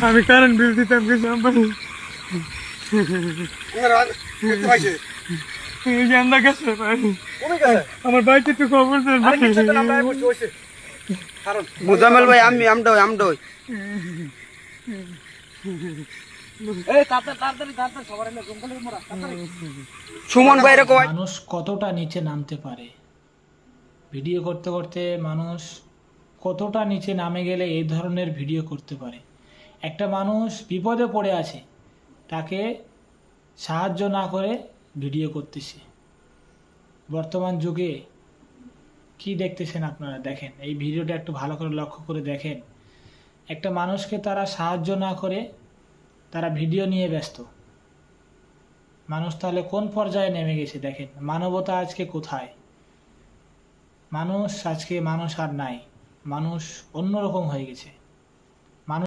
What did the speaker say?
আমি current bill দিতাম কিছু এই যে আমরা গেছে ভাই আমার বাড়িতে একটু খবর দেন মুজাম্মেল ভাই আমডই সুমন ভাই রে কই মানুষ কতটা নিচে নামতে পারে, ভিডিও করতে করতে মানুষ কতটা নিচে নামে গেলে এই ধরনের ভিডিও করতে পারে। একটা মানুষ বিপদে পড়ে আছে, তাকে সাহায্য না করে ভিডিও করতেছে। বর্তমান যুগে কি দেখতেছেন আপনারা? দেখেন এই ভিডিওটা একটু ভালো করে লক্ষ্য করে দেখেন। একটা মানুষকে তারা সাহায্য না করে তারা ভিডিও নিয়ে ব্যস্ত। মানুষ তাহলে কোন পর্যায়ে নেমে গেছে দেখেন। মানবতা আজকে কোথায়? মানুষ আজকে মানুষ আর নাই, মানুষ অন্যরকম হয়ে গেছে।